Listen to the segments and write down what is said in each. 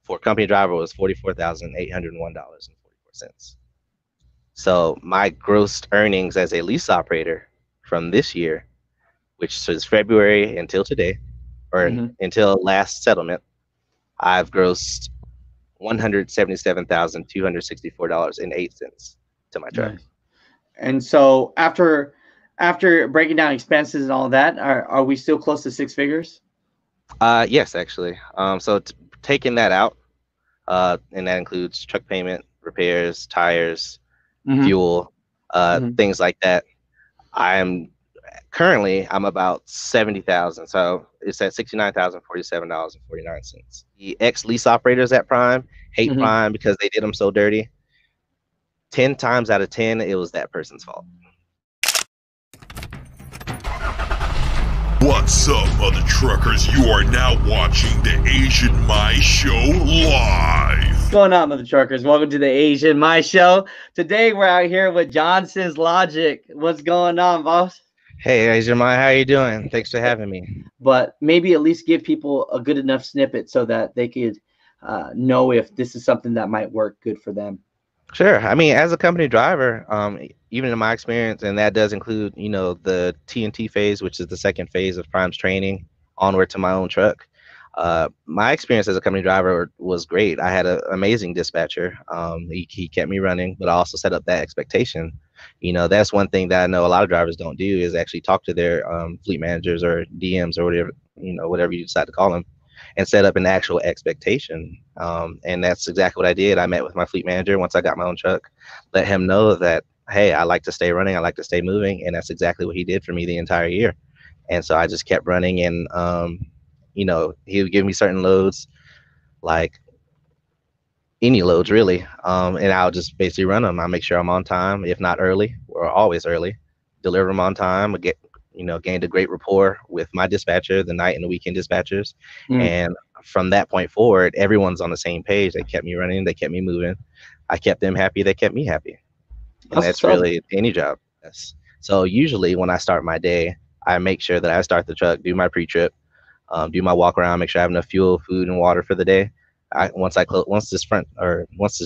for company driver was $44,801.44. So my gross earnings as a lease operator from this year, which is February until today, or Hmm. until last settlement, I've grossed $177,264.08 to my truck. Nice. And so after breaking down expenses and all that, are we still close to six figures? Yes, actually. Taking that out, and that includes truck payment, repairs, tires, Hmm. fuel, Hmm. things like that. I'm I'm about 70,000, so it's at $69,047.49. The ex lease operators at Prime hate Hmm. Prime because they did them so dirty. 10 times out of 10, it was that person's fault. What's up, mother truckers? You are now watching the Asian My Show live. What's going on, mother truckers? Welcome to the Asian My Show. Today we're out here with Johnson's Logic. What's going on, boss? Hey, Jeremiah, how you doing? Thanks for having me. But maybe at least give people a good enough snippet so that they could know if this is something that might work good for them. Sure. I mean, as a company driver, even in my experience, and that does include, the TNT phase, which is the second phase of Prime's training, onward to my own truck. My experience as a company driver was great. I had an amazing dispatcher. He kept me running, but I also set up that expectation. That's one thing that I know a lot of drivers don't do is actually talk to their fleet managers or DMs or whatever, whatever you decide to call them, and set up an actual expectation. And that's exactly what I did. I met with my fleet manager once I got my own truck, let him know that, hey, I like to stay running, I like to stay moving. And that's exactly what he did for me the entire year. And so I just kept running, and, he would give me certain loads, like any loads really. And I'll just basically run them. I make sure I'm on time, if not early, or always early, deliver them on time, gained a great rapport with my dispatcher, the night and the weekend dispatchers. Mm, And from that point forward, everyone's on the same page. They kept me running, they kept me moving. I kept them happy, they kept me happy. And that's what's that's up. really any job. Yes. So usually when I start my day, I make sure that I start the truck, do my pre-trip, do my walk around, make sure I have enough fuel, food, and water for the day. Once this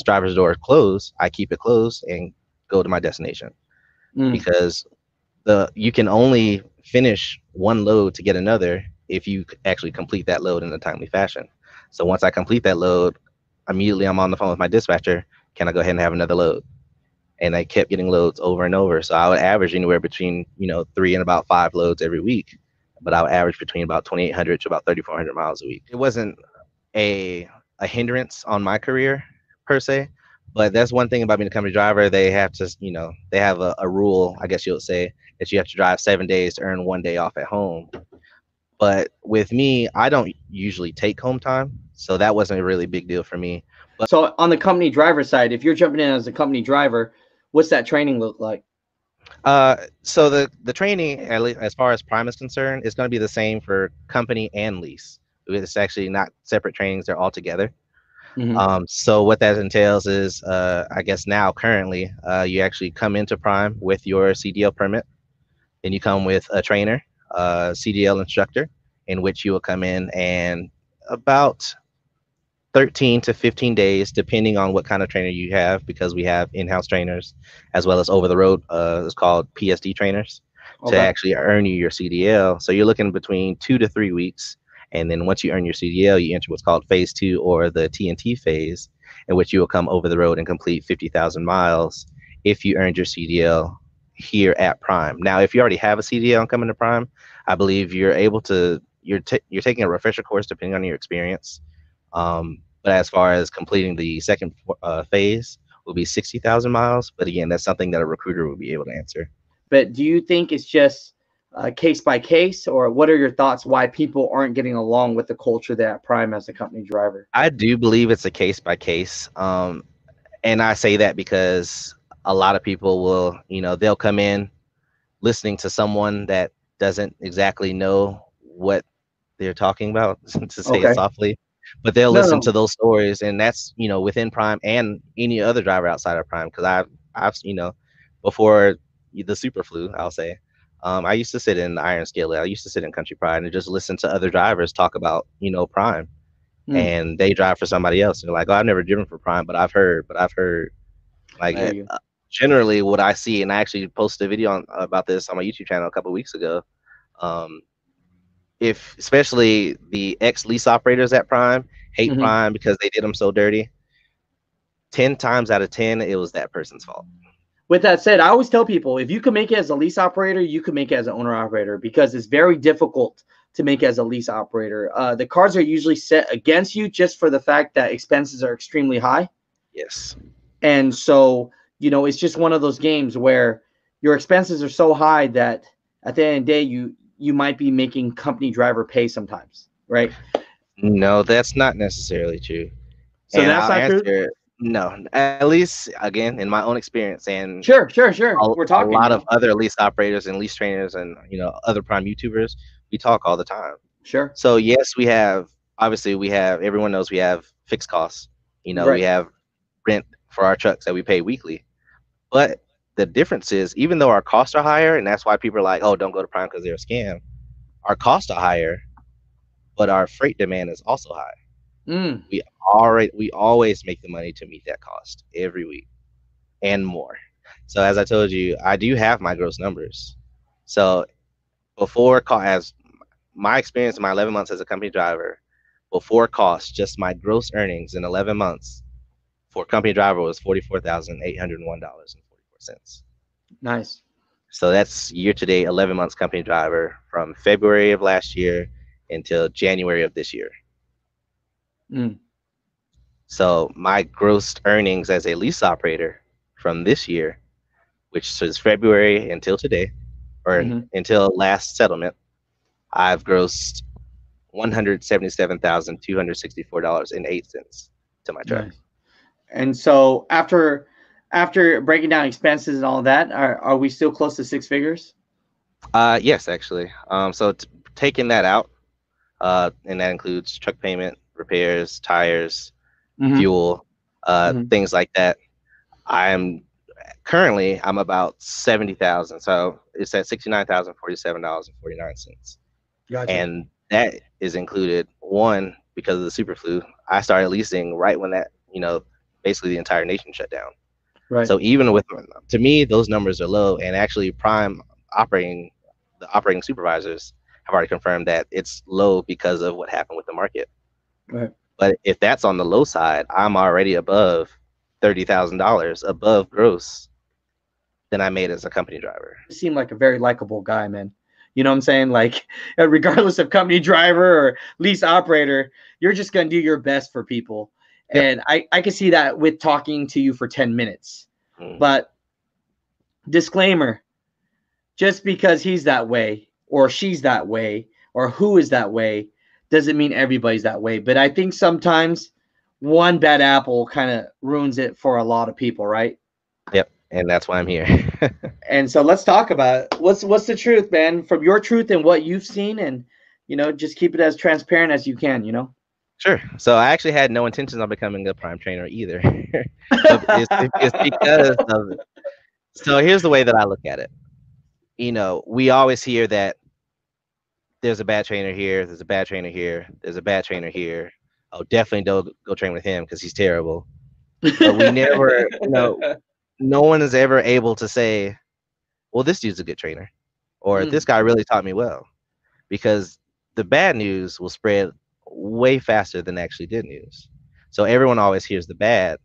driver's door is closed, I keep it closed and go to my destination, Mm. because the you can only finish one load to get another if you actually complete that load in a timely fashion. So once I complete that load, immediately I'm on the phone with my dispatcher. Can I go ahead and have another load? And I kept getting loads over and over. So I would average anywhere between 3 and about 5 loads every week, but I would average between about 2,800 to about 3,400 miles a week. It wasn't a a hindrance on my career per se, but that's one thing about being a company driver. They have to, they have a rule, I guess you would say, that you have to drive 7 days to earn 1 day off at home. But with me, I don't usually take home time, so that wasn't a really big deal for me. But So on the company driver side, if you're jumping in as a company driver, what's that training look like? so the training, at least as far as Prime is concerned, is going to be the same for company and lease. It's actually not separate trainings; they're all together. Hmm. So what that entails is, I guess now currently, you actually come into Prime with your CDL permit, and you come with a trainer, CDL instructor, in which you will come in and about 13 to 15 days, depending on what kind of trainer you have, because we have in-house trainers as well as over the road. It's called PSD trainers to Okay. actually earn you your CDL. So you're looking between 2 to 3 weeks, and then once you earn your CDL, you enter what's called phase two, or the TNT phase, in which you will come over the road and complete 50,000 miles if you earned your CDL here at Prime. Now, if you already have a CDL and coming to Prime, I believe you're able to. You're taking a refresher course depending on your experience, but as far as completing the second phase, will be 60,000 miles. But again, that's something that a recruiter will be able to answer. But do you think it's just case by case, or what are your thoughts why people aren't getting along with the culture that Prime as a company driver? I do believe it's a case by case. And I say that because a lot of people will, they'll come in listening to someone that doesn't exactly know what they're talking about, to say it Okay. softly, but they'll No, listen to no. those stories, and that's within Prime and any other driver outside of Prime. Because I've before the super flu, I'll say, I used to sit in Iron Skillet, I used to sit in Country Pride and just listen to other drivers talk about Prime, and they drive for somebody else. They're like, oh, I've never driven for Prime, but I've heard. Like, Right. generally what I see, and I actually posted a video about this on my YouTube channel a couple of weeks ago. If especially the ex-lease operators at Prime hate Prime because they did them so dirty, 10 times out of 10, it was that person's fault. With that said, I always tell people, if you can make it as a lease operator, you can make it as an owner operator, because it's very difficult to make as a lease operator. The cards are usually set against you just for the fact that expenses are extremely high. Yes. And so, you know, it's just one of those games where your expenses are so high that at the end of the day, you might be making company driver pay sometimes, right? No, that's not necessarily true. So and that's not true? No, at least, again, in my own experience, and sure. We're talking a lot of other lease operators and lease trainers and, you know, other Prime YouTubers, we talk all the time. Sure. So yes, everyone knows we have fixed costs. You know, we have rent for our trucks that we pay weekly. But the difference is, even though our costs are higher, and that's why people are like, oh, don't go to Prime because they're a scam. Our costs are higher, but our freight demand is also high. We always make the money to meet that cost every week and more. So as I told you, I do have my gross numbers. So as my experience in my 11 months as a company driver, before cost, just my gross earnings in 11 months for company driver was $44,801.44. Nice. So that's year to date, 11 months company driver from February of last year until January of this year. So my gross earnings as a lease operator from this year, which is February until today, or until last settlement, I've grossed $177,264.08 to my truck. Nice. And so after breaking down expenses and all that, are we still close to six figures? Yes, actually. So taking that out, and that includes truck payment, repairs, tires, fuel, things like that. I'm about 70,000. So it's at $69,047.49. Gotcha. And that is included, one, because of the super flu. I started leasing right when that, you know, basically the entire nation shut down. Right. So even to me, those numbers are low, and actually Prime the operating supervisors have already confirmed that it's low because of what happened with the market. Right. But if that's on the low side, I'm already above $30,000 above gross than I made as a company driver. You seem like a very likable guy, man. You know what I'm saying? Like, regardless of company driver or lease operator, you're just going to do your best for people. Yep. And I can see that with talking to you for 10 minutes. But disclaimer, just because he's that way or she's that way or who is that way doesn't mean everybody's that way. But I think sometimes one bad apple kind of ruins it for a lot of people, right? Yep. And that's why I'm here. And so let's talk about it. What's the truth, man, from your truth and what you've seen, and, you know, just keep it as transparent as you can, you know? Sure. So I actually had no intentions of becoming a Prime trainer either. it's because of it. So here's the way that I look at it. You know, we always hear that there's a bad trainer here, there's a bad trainer here, there's a bad trainer here. Oh, definitely don't go train with him because he's terrible. But we never, you know, no one is ever able to say, well, this dude's a good trainer, or this guy really taught me well, because the bad news will spread way faster than actually good news. So everyone always hears the bad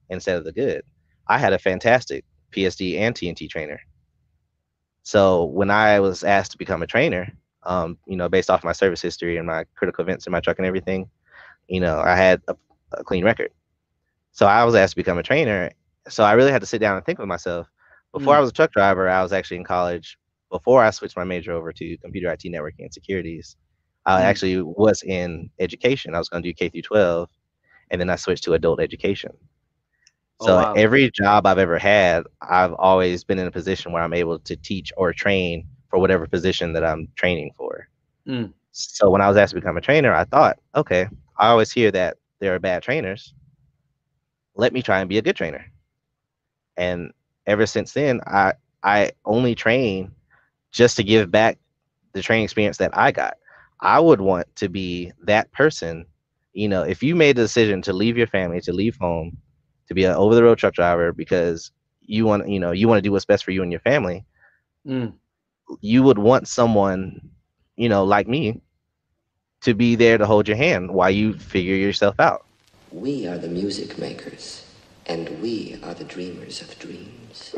instead of the good. I had a fantastic PSD and TNT trainer. So when I was asked to become a trainer, you know, based off my service history and my critical events in my truck and everything, you know, I had a clean record. So I was asked to become a trainer. So I really had to sit down and think with myself. Before I was a truck driver, I was actually in college. Before I switched my major over to computer IT networking and securities, I actually was in education. I was going to do K through 12, and then I switched to adult education. So every job I've ever had, I've always been in a position where I'm able to teach or train for whatever position that I'm training for. So when I was asked to become a trainer, I thought, okay, I always hear that there are bad trainers. Let me try and be a good trainer. And ever since then, I only train just to give back the training experience that I got. I would want to be that person You know, if you made the decision to leave your family, to leave home, to be an over-the-road truck driver because you want, you know, you want to do what's best for you and your family, you would want someone, you know, like me to be there to hold your hand while you figure yourself out. We are the music makers, and we are the dreamers of dreams.